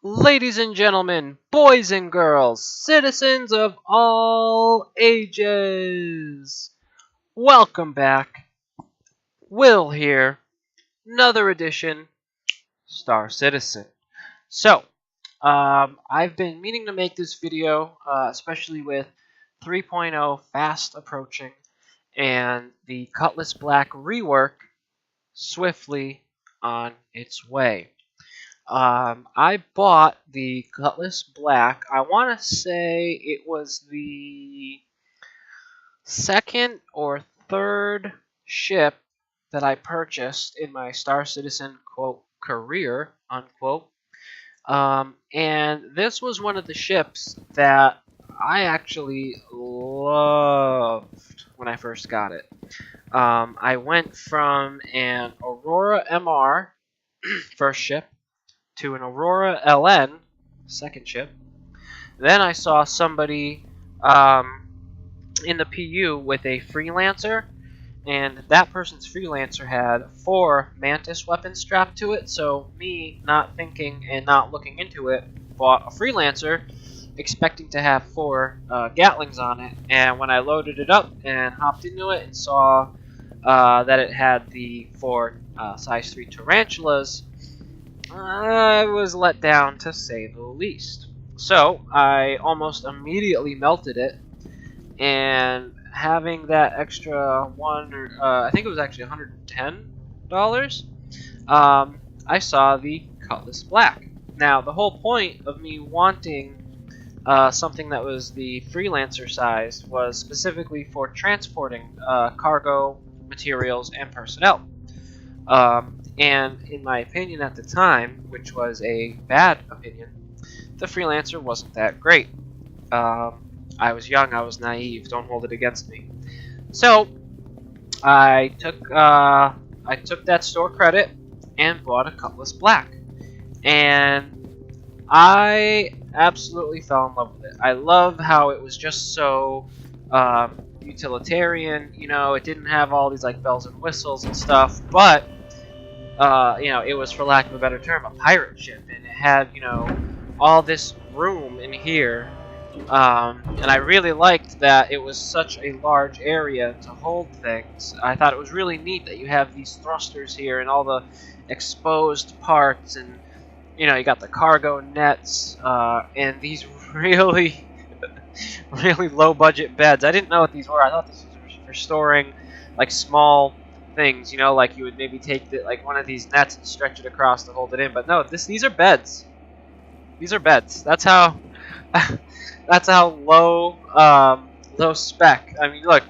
Ladies and gentlemen, boys and girls, citizens of all ages, welcome back. Will here, another edition, Star Citizen. I've been meaning to make this video, especially with 3.0 fast approaching and the Cutlass Black rework swiftly on its way. I bought the Cutlass Black. I want to say it was the second or third ship that I purchased in my Star Citizen quote career unquote. And this was one of the ships that I actually loved when I first got it. I went from an Aurora MR first ship to an Aurora LN, second ship. Then I saw somebody in the PU with a Freelancer, and that person's Freelancer had 4 Mantis weapons strapped to it, so me, not thinking and not looking into it, bought a Freelancer, expecting to have 4 Gatlings on it, and when I loaded it up and hopped into it and saw that it had the 4 size 3 Tarantulas, I was let down, to say the least. So I almost immediately melted it, and having that extra I think it was actually $110, I saw the Cutlass Black. Now, the whole point of me wanting something that was the Freelancer size was specifically for transporting cargo, materials, and personnel. And in my opinion at the time, which was a bad opinion, the Freelancer wasn't that great. I was young, I was naive, don't hold it against me. So, I took that store credit and bought a Cutlass Black. And I absolutely fell in love with it. I love how it was just so utilitarian, you know, it didn't have all these like bells and whistles and stuff, but you know, it was, for lack of a better term, a pirate ship, and it had, you know, all this room in here, and I really liked that it was such a large area to hold things. I thought it was really neat that you have these thrusters here and all the exposed parts, and, you know, you got the cargo nets, and these really, really low-budget beds. I didn't know what these were. I thought this was for storing, like, small things, you know, like you would maybe take like one of these nets and stretch it across to hold it in. But no, these are beds. These are beds. That's how that's how low spec. I mean, look,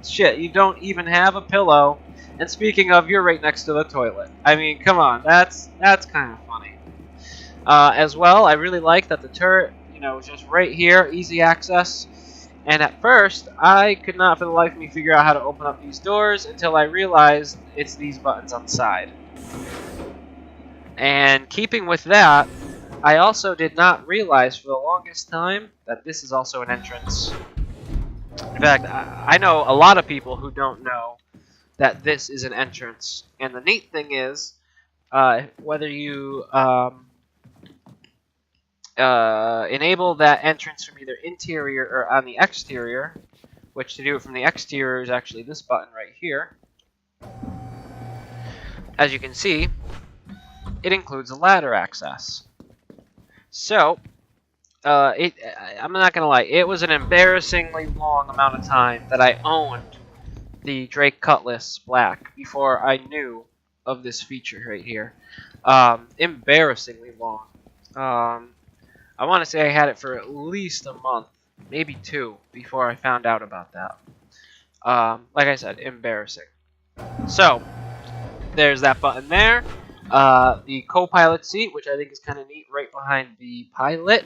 shit, you don't even have a pillow. And speaking of, you're right next to the toilet. I mean, come on, that's kind of funny. As well, I really like that the turret, you know, is just right here, easy access. And at first, I could not for the life of me figure out how to open up these doors until I realized it's these buttons on the side. And keeping with that, I also did not realize for the longest time that this is also an entrance. In fact, I know a lot of people who don't know that this is an entrance. And the neat thing is, whether you enable that entrance from either interior or on the exterior, which to do it from the exterior is actually this button right here. As you can see, it includes a ladder access. So, I'm not gonna lie, it was an embarrassingly long amount of time that I owned the Drake Cutlass Black before I knew of this feature right here. Embarrassingly long. I want to say I had it for at least a month, maybe 2, before I found out about that. Like I said, embarrassing. So, there's that button there. The co-pilot seat, which I think is kind of neat, right behind the pilot.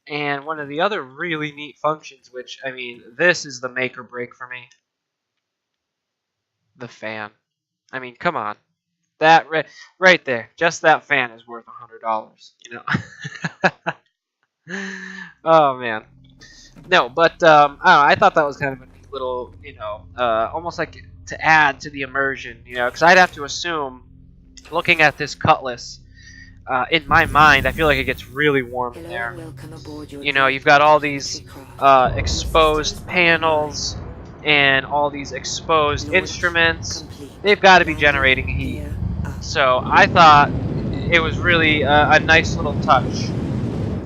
And one of the other really neat functions, which, I mean, this is the make or break for me. The fan. I mean, come on. That right there, just that fan is worth $100, you know. Oh man, no, but I don't know, I thought that was kind of a neat little, you know, almost like to add to the immersion, you know, because I'd have to assume, looking at this Cutlass, in my mind, I feel like it gets really warm in there. You know, you've got all these exposed panels and all these exposed instruments. They've got to be generating heat. So I thought it was really a nice little touch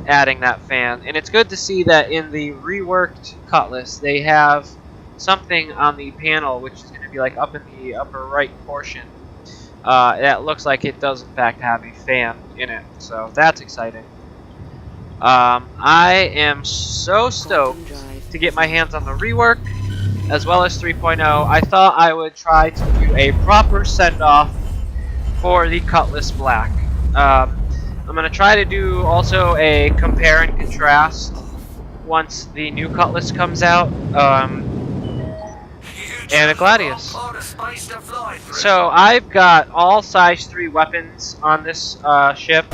adding that fan. And it's good to see that in the reworked Cutlass, they have something on the panel, which is going to be like up in the upper right portion. That looks like it does in fact have a fan in it, so that's exciting. I am so stoked to get my hands on the rework as well as 3.0. I thought I would try to do a proper send-off for the Cutlass Black. I'm going to try to do also a compare and contrast once the new Cutlass comes out. And a Gladius. So I've got all size 3 weapons on this ship.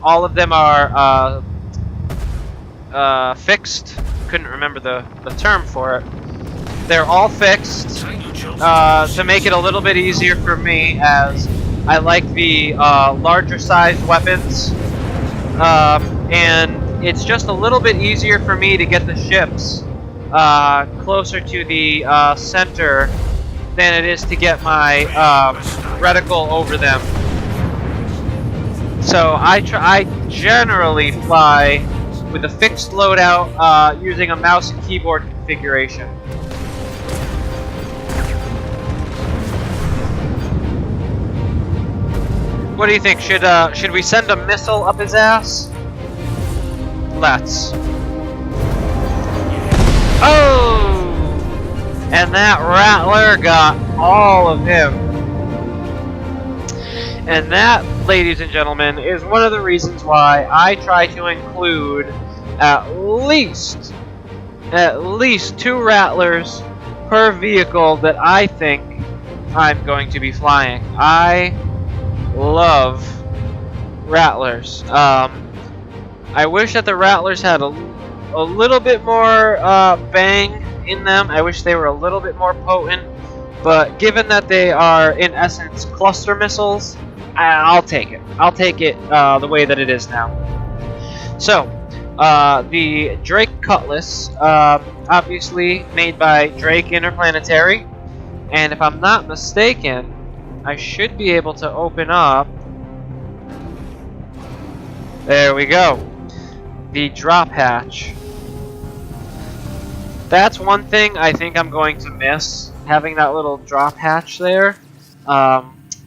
All of them are fixed. Couldn't remember the term for it. They're all fixed to make it a little bit easier for me, as I like the larger sized weapons. And it's just a little bit easier for me to get the ships closer to the center than it is to get my reticle over them. So I generally fly with a fixed loadout using a mouse and keyboard configuration. What do you think? Should we send a missile up his ass? Let's. Oh! And that Rattler got all of him. And that, ladies and gentlemen, is one of the reasons why I try to include at least 2 Rattlers per vehicle that I think I'm going to be flying. I love Rattlers. I wish that the Rattlers had a little bit more bang in them. I wish they were a little bit more potent, but given that they are in essence cluster missiles, I'll take it. I'll take it the way that it is now. So, the Drake Cutlass, obviously made by Drake Interplanetary, and if I'm not mistaken, I should be able to open up. There we go. The drop hatch. That's one thing I think I'm going to miss, having that little drop hatch there.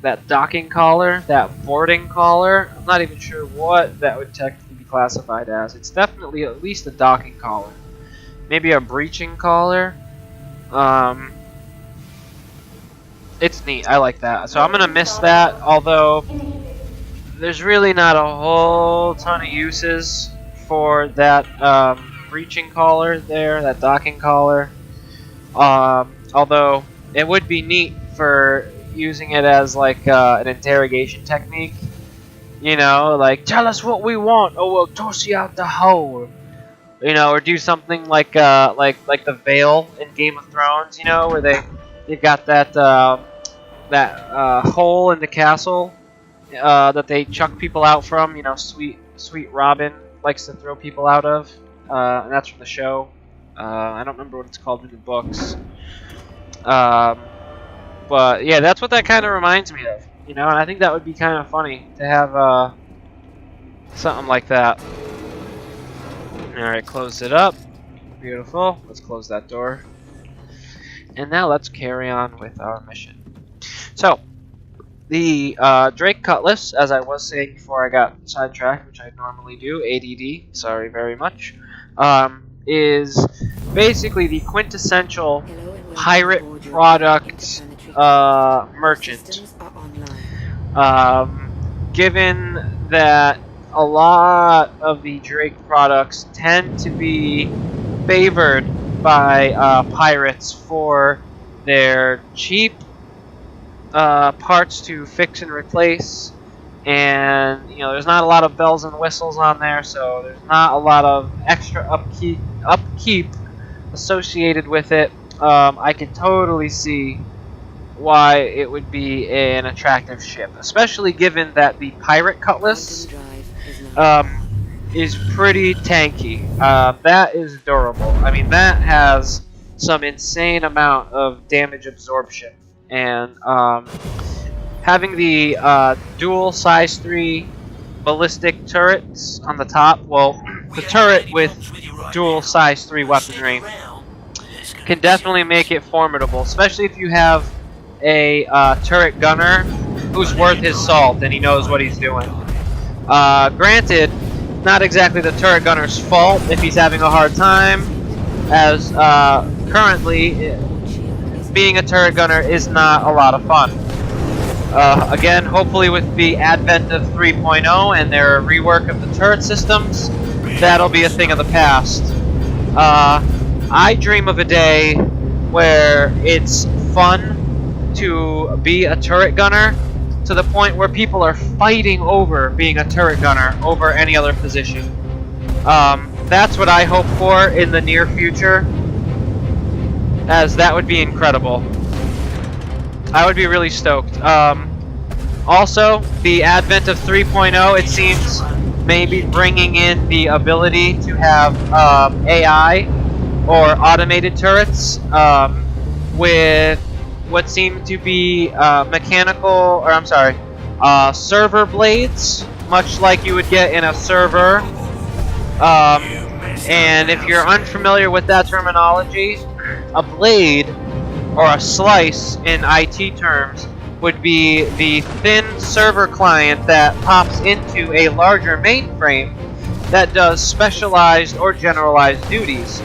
That docking collar, that boarding collar. I'm not even sure what that would technically be classified as. It's definitely at least a docking collar. Maybe a breaching collar. It's neat. I like that. So I'm going to miss that, although there's really not a whole ton of uses for that breaching collar there, that docking collar. Although it would be neat for using it as like an interrogation technique. You know, like, tell us what we want or we'll toss you out the hole. You know, or do something like the Veil in Game of Thrones, you know, where they've got that hole in the castle that they chuck people out from. You know, sweet Robin likes to throw people out of, and that's from the show. I don't remember what it's called in the books. But yeah, that's what that kind of reminds me of. You know, and I think that would be kind of funny to have something like that. Alright, close it up. Beautiful. Let's close that door. And now let's carry on with our mission. So, the Drake Cutlass, as I was saying before I got sidetracked, which I normally do, ADD, sorry very much, is basically the quintessential pirate product merchant. Given that a lot of the Drake products tend to be favored by pirates for their cheap parts to fix and replace, and you know, there's not a lot of bells and whistles on there, so there's not a lot of extra upkeep associated with it. I can totally see why it would be an attractive ship, especially given that the Pirate Cutlass is pretty tanky. That is durable. I mean, that has some insane amount of damage absorption, and having the dual size 3 ballistic turrets on the top, well, the turret with dual size 3 weaponry can definitely make it formidable, especially if you have a turret gunner who's worth his salt and he knows what he's doing. Granted, not exactly the turret gunner's fault if he's having a hard time, as currently being a turret gunner is not a lot of fun. Again, hopefully with the advent of 3.0 and their rework of the turret systems, that'll be a thing of the past. I dream of a day where it's fun to be a turret gunner to the point where people are fighting over being a turret gunner over any other position. That's what I hope for in the near future, as that would be incredible. I would be really stoked. Also, the advent of 3.0, it seems, maybe bringing in the ability to have AI or automated turrets with what seem to be server blades, much like you would get in a server. And if you're unfamiliar with that terminology, a blade, or a slice in IT terms, would be the thin server client that pops into a larger mainframe that does specialized or generalized duties,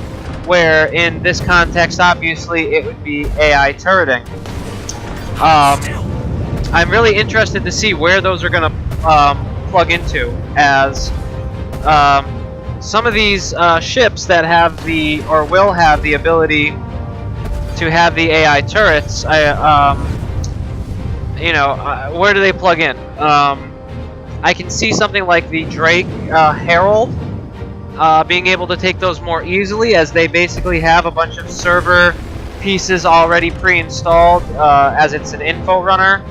where in this context, obviously, it would be AI turreting. I'm really interested to see where those are going to plug into, as some of these ships that have the, or will have the ability to have the AI turrets, where do they plug in? I can see something like the Drake Herald being able to take those more easily, as they basically have a bunch of server pieces already pre-installed, as it's an info runner.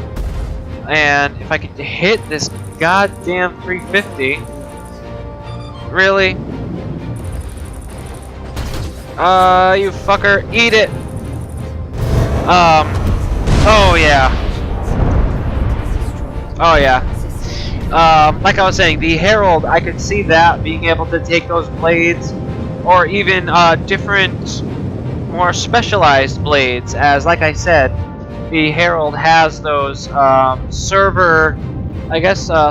And if I could hit this goddamn 350, really? You fucker, eat it! Oh yeah. Oh yeah. Like I was saying, the Herald, I could see that being able to take those blades, or even different, more specialized blades, as like I said, the Herald has those server,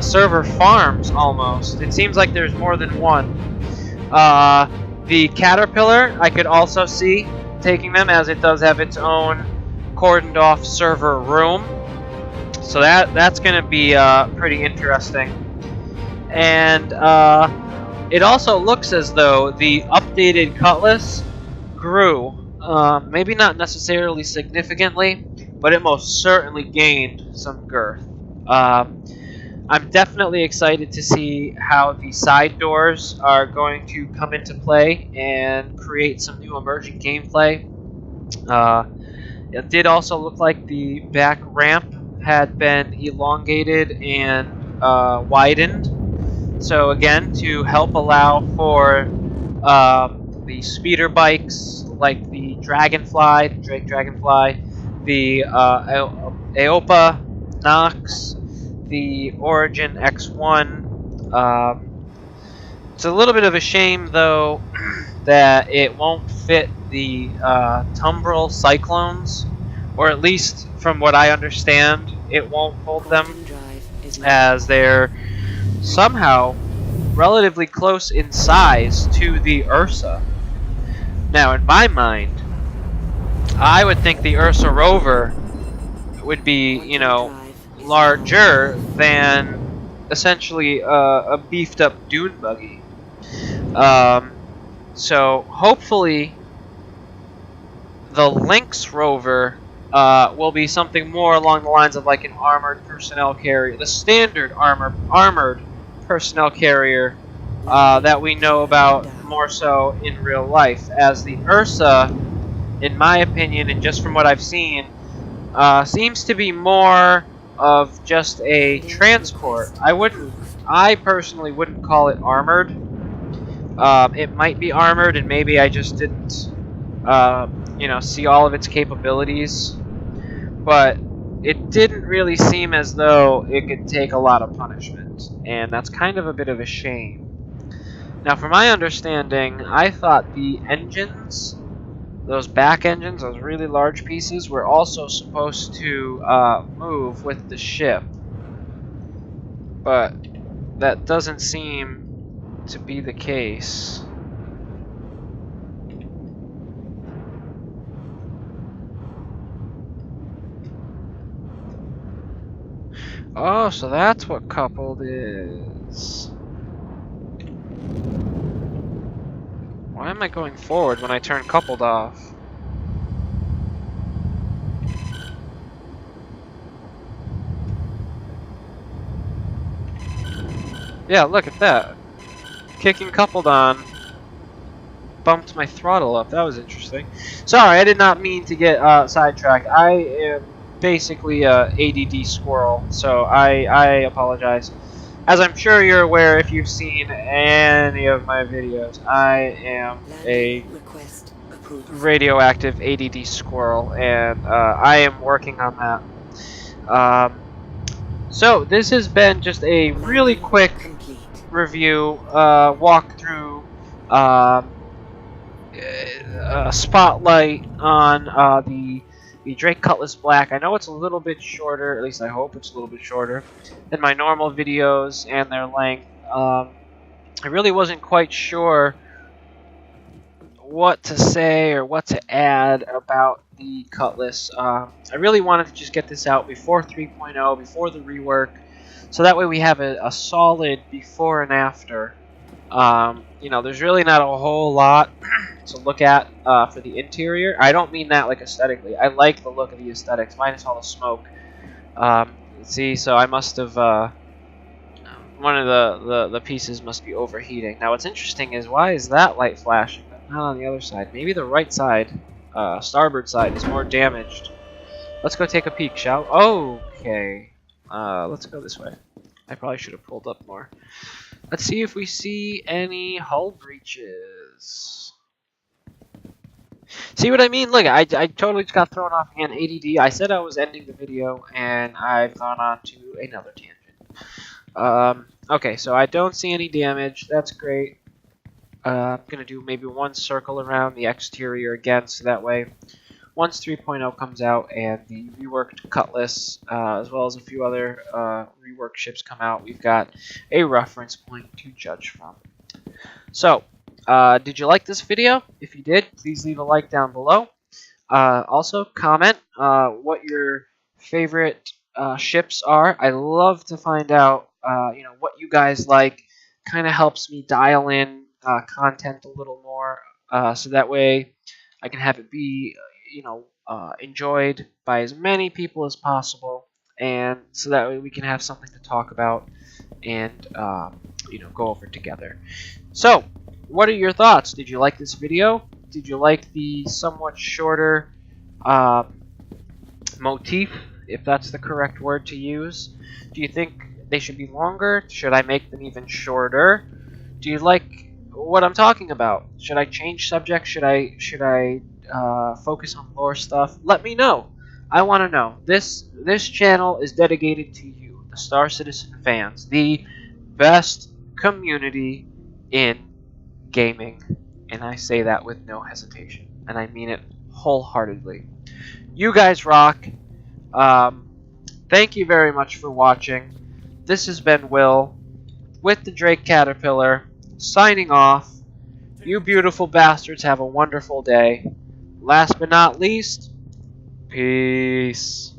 server farms almost. It seems like there's more than one. The Caterpillar, I could also see taking them, as it does have its own cordoned off server room. So that's going to be pretty interesting. And it also looks as though the updated Cutlass grew. Maybe not necessarily significantly, but it most certainly gained some girth. I'm definitely excited to see how the side doors are going to come into play and create some new emerging gameplay. It did also look like the back ramp had been elongated and widened. So again, to help allow for the speeder bikes like the Dragonfly, the Drake Dragonfly, the Aopa Nox, the Origin X1. It's a little bit of a shame, though, that it won't fit the Tumbril Cyclones, or at least from what I understand, it won't hold them, as they're somehow relatively close in size to the Ursa. Now, in my mind, I would think the Ursa Rover would be, larger than essentially a beefed up dune buggy. So hopefully the Lynx Rover will be something more along the lines of like an armored personnel carrier, the standard armored personnel carrier that we know about more so in real life, as the Ursa, in my opinion, and just from what I've seen, seems to be more of just a transport. I personally wouldn't call it armored. It might be armored, and maybe I just didn't, see all of its capabilities. But it didn't really seem as though it could take a lot of punishment, and that's kind of a bit of a shame. Now, from my understanding, I thought the engines, those back engines, those really large pieces, were also supposed to move with the ship. But that doesn't seem to be the case. Oh, so that's what coupled is. Why am I going forward when I turn coupled off? Yeah, look at that. Kicking coupled on bumped my throttle up. That was interesting. Sorry, I did not mean to get sidetracked. I am basically a ADD squirrel, so I apologize. As I'm sure you're aware if you've seen any of my videos, I am a radioactive ADD squirrel, and I am working on that. So this has been just a really quick review, walkthrough, spotlight on the Drake Cutlass Black. I know it's a little bit shorter, at least I hope it's a little bit shorter, than my normal videos and their length. I really wasn't quite sure what to say or what to add about the Cutlass. I really wanted to just get this out before 3.0, before the rework, so that way we have a solid before and after. There's really not a whole lot to look at for the interior. I don't mean that like aesthetically. I like the look of the aesthetics, minus all the smoke. See, so I must have one of the pieces must be overheating. Now, what's interesting is why is that light flashing, but not on the other side? Maybe the right side, starboard side, is more damaged. Let's go take a peek, shall we? Okay. Let's go this way. I probably should have pulled up more. Let's see if we see any hull breaches. See what I mean? Look, I totally just got thrown off again. ADD. I said I was ending the video, and I've gone on to another tangent. Okay, so I don't see any damage. That's great. I'm going to do maybe one circle around the exterior again, so that way, once 3.0 comes out and the reworked Cutlass, as well as a few other reworked ships come out, we've got a reference point to judge from. So, did you like this video? If you did, please leave a like down below. Also, comment what your favorite ships are. I love to find out, what you guys like. Kind of helps me dial in content a little more, so that way I can have it be, enjoyed by as many people as possible, and so that way we can have something to talk about and go over together. So, what are your thoughts? Did you like this video? Did you like the somewhat shorter motif, if that's the correct word to use? Do you think they should be longer? Should I make them even shorter? Do you like what I'm talking about? Should I change subject? Should I focus on lore stuff? Let me know. I want to know. This channel is dedicated to you, the Star Citizen fans, the best community in gaming, and I say that with no hesitation, and I mean it wholeheartedly. You guys rock. Thank you very much for watching. This has been Will with the Drake Caterpillar signing off. You beautiful bastards have a wonderful day. Last but not least, peace.